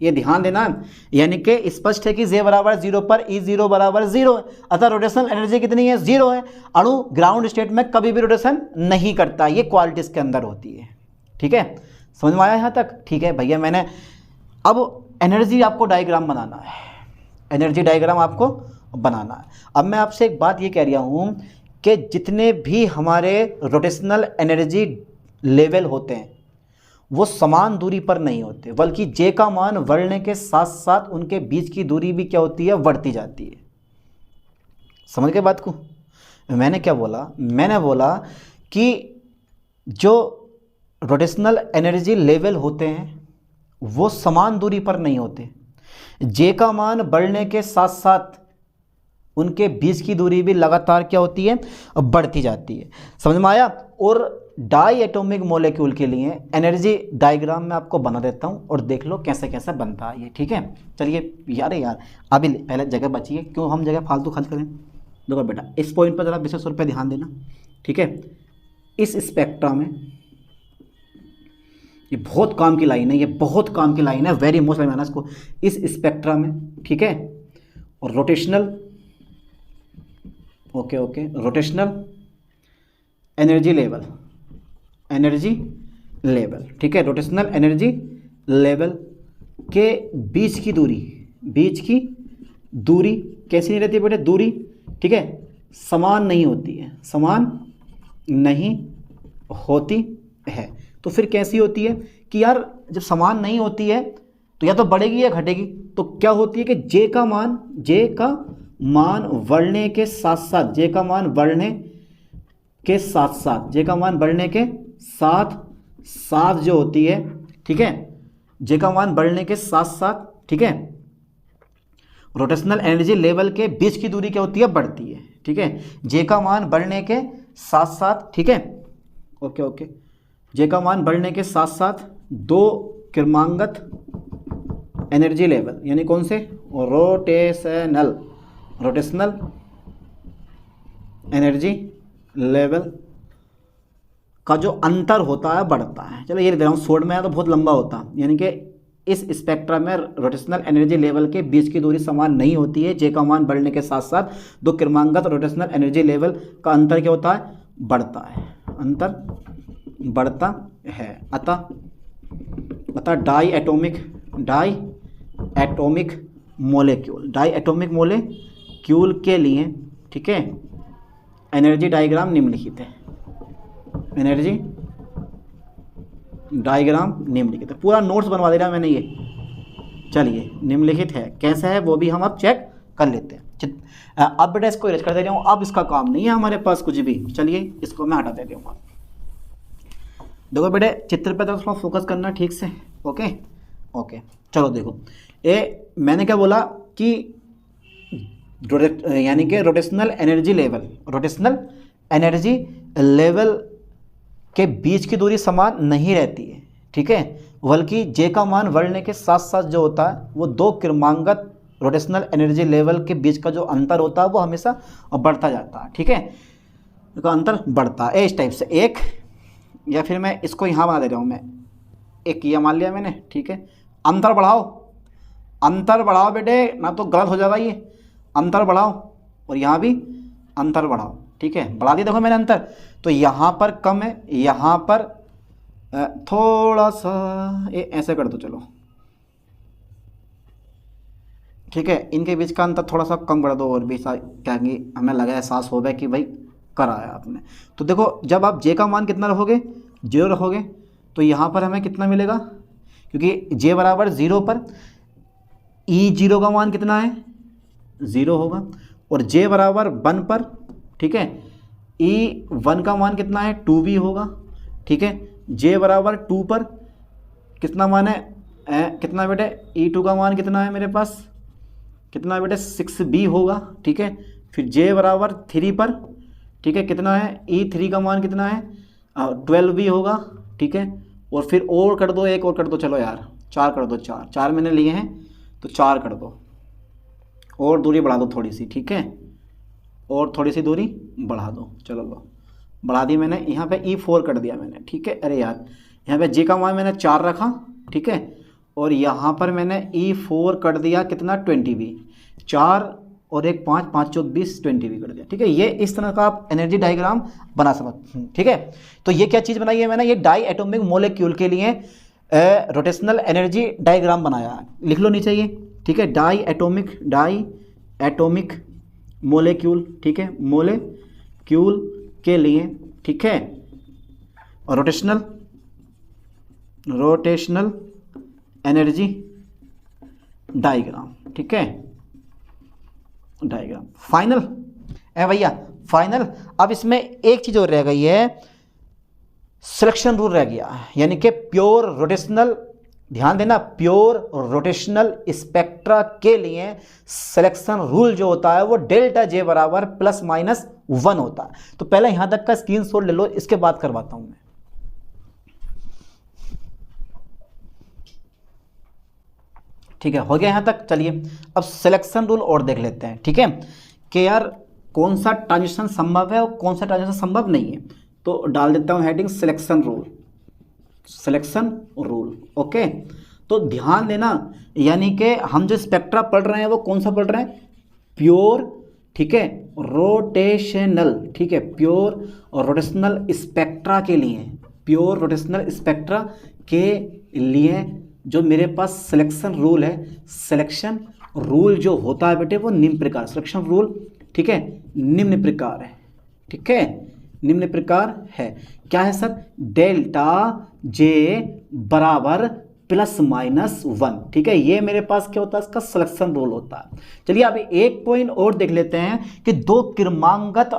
ये ध्यान देना। यानी कि स्पष्ट है कि जे बराबर 0 पर E0 बराबर 0 है, अतः रोटेशनल एनर्जी कितनी है, 0 है। अणु ग्राउंड स्टेट में कभी भी रोटेशन नहीं करता, ये क्वालिटीज के अंदर होती है। ठीक है, समझ में आया यहाँ तक। ठीक है भैया, मैंने अब एनर्जी आपको डायग्राम बनाना है, एनर्जी डायग्राम आपको बनाना है। अब मैं आपसे एक बात ये कह रहा हूँ कि जितने भी हमारे रोटेशनल एनर्जी लेवल होते हैं वो समान दूरी पर नहीं होते, बल्कि जे का मान बढ़ने के साथ साथ उनके बीच की दूरी भी क्या होती है, बढ़ती जाती है। समझ गए बात को। मैंने क्या बोला, मैंने बोला कि जो रोटेशनल एनर्जी लेवल होते हैं वो समान दूरी पर नहीं होते, जे का मान बढ़ने के साथ साथ उनके बीच की दूरी भी लगातार क्या होती है, बढ़ती जाती है। समझ में आया। और डाई एटॉमिक मॉलिक्यूल के लिए एनर्जी डायग्राम में आपको बना देता हूं और देख लो कैसे कैसे बनता है ये। ठीक है, चलिए यार अभी पहले जगह बची है, क्यों हम जगह फालतू खर्च करें। देखो बेटा, इस पॉइंट पर ज़रा विशेष तौर पर ध्यान देना। ठीक है, इस स्पेक्ट्रा में, ये बहुत काम की लाइन है, ये बहुत काम की लाइन है, वेरी मोस्ट लाइन इसको, इस स्पेक्ट्रा में, ठीक है, और rotational, okay, rotational energy level, ठीक है, रोटेशनल एनर्जी लेवल के बीच की दूरी कैसी नहीं रहती बेटे, दूरी, ठीक है, समान नहीं होती है, समान नहीं होती है। तो फिर कैसी होती है कि यार जब समान नहीं होती है तो या तो बढ़ेगी या घटेगी। तो क्या होती है कि जे का मान बढ़ने के साथ साथ, जे का मान बढ़ने के साथ साथ जो होती है, ठीक है, जे का मान बढ़ने के साथ साथ, ठीक है, रोटेशनल एनर्जी लेवल के बीच की दूरी क्या होती है, बढ़ती है, ठीक है। जे का मान बढ़ने के साथ साथ, ठीक है, ओके ओके, जे का मान बढ़ने के साथ साथ दो क्रमांगत एनर्जी लेवल, यानी कौन से, रोटेशनल एनर्जी लेवल का जो अंतर होता है बढ़ता है। चलो ये दे रहा हूँ, शॉर्ट में तो बहुत लंबा होता, यानी कि इस स्पेक्ट्रम में रोटेशनल एनर्जी लेवल के बीच की दूरी समान नहीं होती है। जे का मान बढ़ने के साथ साथ दो क्रमांगत रोटेशनल एनर्जी लेवल का अंतर क्या होता है, बढ़ता है, अंतर बढ़ता है। अतः डाई एटॉमिक मोलेक्यूल के लिए, ठीक है, एनर्जी डायग्राम निम्नलिखित है। एनर्जी डायग्राम निम्नलिखित है। पूरा नोट्स बनवा दे रहा मैंने ये, चलिए निम्नलिखित है, कैसा है वो भी हम अब चेक कर लेते हैं। अब बेटा इसको इरेज कर दे रहा हूँ, अब इसका काम नहीं है हमारे पास कुछ भी। चलिए इसको मैं हटा दे रहा हूँ। देखो बेटे चित्र पे तो थोड़ा फोकस करना ठीक से, ओके ओके। चलो देखो, ये मैंने क्या बोला कि यानी कि रोटेशनल एनर्जी लेवल के बीच की दूरी समान नहीं रहती है, ठीक है, बल्कि जे का मान बढ़ने के साथ साथ जो होता है वो दो क्रमांगत रोटेशनल एनर्जी लेवल के बीच का जो अंतर होता है वो हमेशा बढ़ता जाता है, ठीक है, तो अंतर बढ़ता है इस टाइप से। एक, या फिर मैं इसको यहाँ बना दे रहा हूँ, मैं एक ये मान लिया मैंने, ठीक है, अंतर बढ़ाओ बेटे, ना तो गलत हो जाएगा ये, अंतर बढ़ाओ और यहाँ भी अंतर बढ़ाओ, ठीक है, बढ़ा दिया। देखो मैंने अंतर, तो यहाँ पर कम है, यहाँ पर थोड़ा सा ये ऐसे कर दो, चलो ठीक है, इनके बीच का अंतर थोड़ा सा कम कर दो और भी क्या कि हमें लगा एहसास हो गया कि भाई कराया आपने। तो देखो जब आप जे का मान कितना रखोगे, 0 रखोगे, तो यहाँ पर हमें कितना मिलेगा, क्योंकि जे बराबर 0 पर E0 का मान कितना है, 0 होगा, और जे बराबर 1 पर, ठीक है, E1 का मान कितना है, 2B होगा, ठीक है, जे बराबर 2 पर कितना मान है, कितना बेटे, E2 का मान कितना है मेरे पास, कितना बेटे, 6B होगा, ठीक है, फिर जे बराबर 3 पर, ठीक है, कितना है, E3 का मान कितना है, 12B होगा, ठीक है, और फिर और कर दो, एक और कर दो, चलो यार 4 कर दो, 4 मैंने लिए हैं तो 4 कर दो, और दूरी बढ़ा दो थोड़ी सी, ठीक है, और थोड़ी सी दूरी बढ़ा दो, चलो लो बढ़ा दी मैंने, यहाँ पे E4 कर दिया मैंने, ठीक है। अरे यार यहाँ पे जे का मान मैंने 4 रखा, ठीक है, और यहाँ पर मैंने E4 कर दिया कितना, 20B, 4 और 1 5, 5 4 20, 20B कर दिया, ठीक है। ये इस तरह का आप एनर्जी डायग्राम बना सकते, ठीक है। तो ये क्या चीज़ बनाई है मैंने, ये डाई एटॉमिक मोलेक्यूल के लिए रोटेशनल एनर्जी डायग्राम बनाया है, लिख लो नीचे ये, ठीक है, डाई एटॉमिक मोलेक्यूल, ठीक है, मोलेक्यूल के लिए, ठीक है, और रोटेशनल एनर्जी डायग्राम, ठीक है, डायग्राम फाइनल है भैया, फाइनल। अब इसमें एक चीज़ और रह गई है, सिलेक्शन रूल रह गया, यानी कि प्योर रोटेशनल, ध्यान देना, प्योर रोटेशनल स्पेक्ट्रा के लिए सिलेक्शन रूल जो होता है वो डेल्टा जे बराबर ±1 होता है। तो पहले यहां तक का स्क्रीनशॉट ले लो, इसके बाद करवाता हूं मैं। ठीक है, हो गया यहां तक। चलिए अब सिलेक्शन रूल और देख लेते हैं, ठीक है, कि यार कौन सा ट्रांजिशन संभव है और कौन सा ट्रांजिशन संभव नहीं है। तो डाल देता हूं हेडिंग सिलेक्शन रूल, ओके। तो ध्यान देना, यानी कि हम जो स्पेक्ट्रा पढ़ रहे हैं वो कौन सा पढ़ रहे हैं, प्योर, ठीक है, रोटेशनल, ठीक है, प्योर और रोटेशनल स्पेक्ट्रा के लिए, प्योर रोटेशनल स्पेक्ट्रा के लिए जो मेरे पास सिलेक्शन रूल है, सिलेक्शन रूल जो होता है बेटे वो निम्न प्रकार, सिलेक्शन रूल, ठीक है, निम्न प्रकार है, ठीक है, निम्न प्रकार है। क्या है सर, डेल्टा जे बराबर ±1, ठीक है, ये मेरे पास क्या होता है, इसका सिलेक्शन रूल होता है। चलिए अब एक पॉइंट और देख लेते हैं कि दो क्रमांगत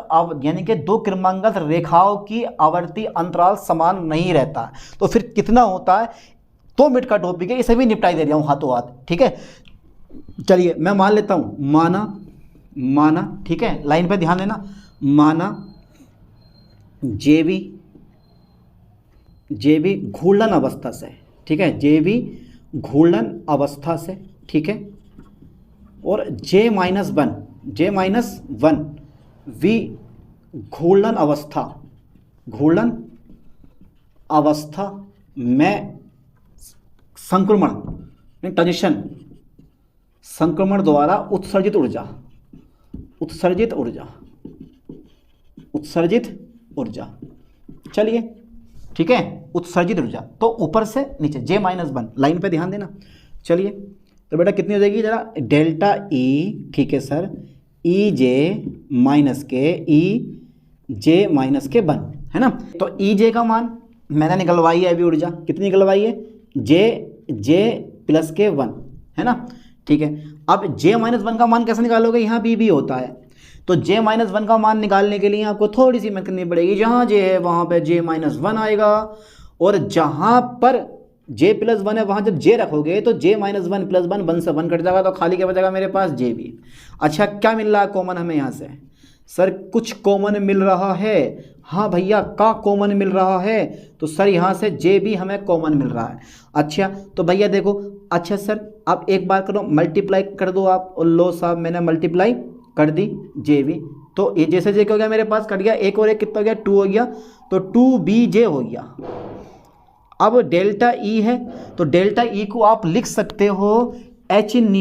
यानी कि दो क्रमांगत रेखाओं की आवर्ती अंतराल समान नहीं रहता, तो फिर कितना होता है, 2 मिनट का टॉपिक है, इसे भी निपटाई दे रहा हूँ हाथों हाथ, ठीक है। चलिए मैं मान लेता हूँ, माना ठीक है, लाइन पे ध्यान देना, माना जेबी घूर्णन अवस्था से, ठीक है, जेबी घूर्णन अवस्था से, ठीक है, और J-1 वी घूर्णन अवस्था में संक्रमण संक्रमण द्वारा उत्सर्जित ऊर्जा, चलिए ठीक है, उत्सर्जित ऊर्जा, तो ऊपर से नीचे J-1, लाइन पे ध्यान देना। चलिए तो बेटा कितनी हो जाएगी जरा, डेल्टा E, ठीक है सर, EJ-1 है ना। तो EJ का मान मैंने निकलवाई है अभी, ऊर्जा कितनी निकलवाई है, J+K1 है ना, ठीक है। अब J-1 का मान कैसे निकालोगे, यहाँ B होता है, तो J-1 का मान निकालने के लिए आपको थोड़ी सी मेहनत करनी पड़ेगी। जहाँ J है वहाँ पे J-1 आएगा, और जहाँ पर J+1 है वहाँ जब J रखोगे तो J-1 + 1 से 1 कट जाएगा, तो खाली क्या बचेगा मेरे पास, JB। अच्छा क्या मिल रहा है कॉमन हमें यहाँ से, सर कुछ कॉमन मिल रहा है, हाँ भैया का कॉमन मिल रहा है, तो सर यहाँ से JB हमें कॉमन मिल रहा है। अच्छा तो भैया देखो, अच्छा सर आप एक बार करो, मल्टीप्लाई कर दो आप, और लो साहब मैंने मल्टीप्लाई कर दी JB, तो ये जैसे J हो गया मेरे पास, कट गया, एक और एक कितना हो गया, 2 हो गया, तो 2BJ हो गया। अब डेल्टा E है, तो डेल्टा E को आप लिख सकते हो Hν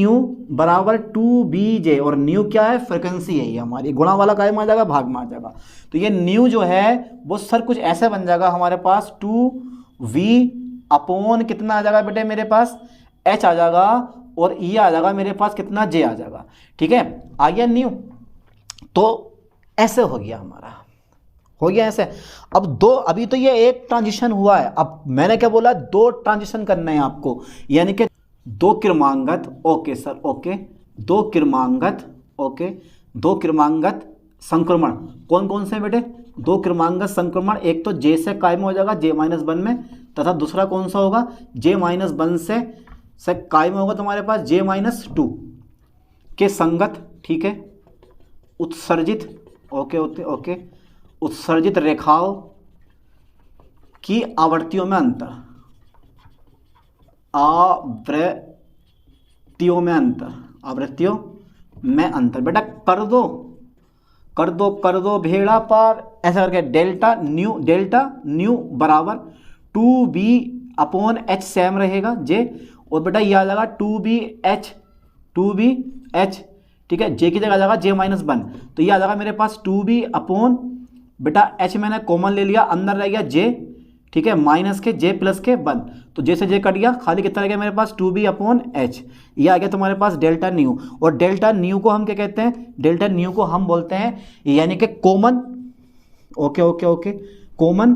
बराबर 2BJ, और न्यू क्या है, फ्रिक्वेंसी है ये हमारी, गुणा वाला काय में आ जाएगा, भाग में आ जाएगा, तो ये न्यू जो है वो सर कुछ ऐसे बन जाएगा हमारे पास, 2V कितना आ जाएगा बेटे मेरे पास, H आ जाएगा, और E आ जाएगा मेरे पास कितना, J आ जाएगा, ठीक है, आ गया न्यू। तो ऐसे हो गया हमारा, हो गया ऐसे। अब दो, अभी तो ये एक ट्रांजिशन हुआ है, अब मैंने क्या बोला, 2 ट्रांजिशन करने हैं आपको, यानी कि 2 क्रमांगत, ओके सर ओके, 2 क्रमांगत, ओके, 2 क्रमांगत संक्रमण, कौन कौन से बेटे, 2 क्रमांगत संक्रमण, एक तो J से कायम हो जाएगा J-1 में, तथा दूसरा कौन सा होगा, J-1 से कायम होगा तुम्हारे पास J-2 के संगत, ठीक है, उत्सर्जित, ओके ओके ओके, उत्सर्जित रेखाओं की आवृत्तियों में अंतर, आवृत्तियों में अंतर, बेटा कर दो भेड़ा पार, ऐसा करके डेल्टा न्यू बराबर 2B/H सेम रहेगा J, और बेटा ये आ जाएगा 2BH, ठीक है, J की जगह आ जाएगा J-1, तो ये आ जाएगा मेरे पास 2B बेटा H मैंने कॉमन ले लिया, अंदर रह गया J, ठीक है, माइनस के J+K1, तो J से J कट गया, खाली कितना रह गया मेरे पास, 2B/H, ये आ गया तुम्हारे पास डेल्टा न्यू। और डेल्टा न्यू को हम क्या कहते हैं, डेल्टा न्यू को हम बोलते हैं यानी कि common, okay okay okay, common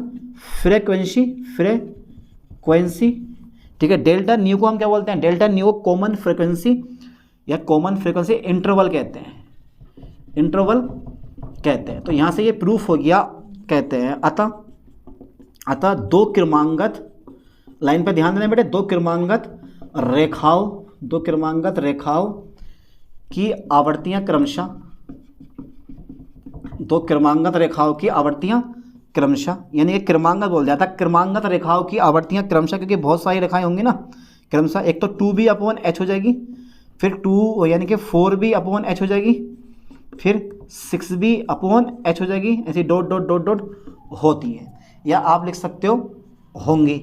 frequency, ठीक है, डेल्टा न्यू को हम क्या बोलते हैं, डेल्टा न्यू को कॉमन फ्रीक्वेंसी या कॉमन फ्रीक्वेंसी इंटरवल कहते हैं, तो यहाँ से ये प्रूफ हो गया, कहते हैं अतः 2 क्रमांगत, लाइन पे ध्यान देना बेटे, 2 क्रमांगत रेखाओं की आवृत्तियां क्रमशः, 2 क्रमांगत रेखाओं की आवृत्तियां क्रमशः, यानी कि क्रमांगत बोल जाता है, क्रमांगत रेखाओं की आवृत्तियां क्रमशः, क्योंकि बहुत सारी रेखाएं होंगी ना क्रमशः, एक तो 2B/H हो जाएगी, फिर 2 यानी कि 4B/H हो जाएगी, फिर 6B/H हो जाएगी, ऐसी डॉट होती है, या आप लिख सकते हो होंगी,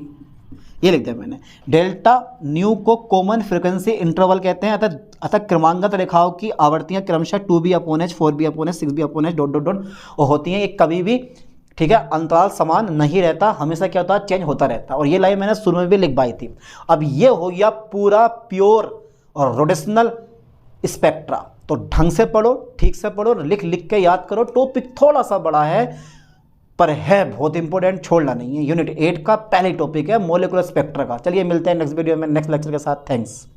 ये लिख दिया मैंने। डेल्टा न्यू को कॉमन फ्रीक्वेंसी इंटरवल कहते हैं, अतः क्रमांगत रेखाओं की आवृत्तियां क्रमशः 2B/H, 4B/H, 6B/H डॉट होती हैं, एक कभी भी, ठीक है, अंतराल समान नहीं रहता, हमेशा क्या होता है, चेंज होता रहता है, और ये लाइन मैंने शुरू में भी लिखवाई थी। अब ये हो गया पूरा प्योर और रोटेशनल स्पेक्ट्रा, तो ढंग से पढ़ो, ठीक से पढ़ो, लिख के याद करो, टॉपिक थोड़ा सा बड़ा है पर है बहुत इंपॉर्टेंट, छोड़ना नहीं है, यूनिट 8 का पहले टॉपिक है मॉलिक्यूलर स्पेक्ट्रा का। चलिए मिलते हैं नेक्स्ट वीडियो में नेक्स्ट लेक्चर के साथ, थैंक्स।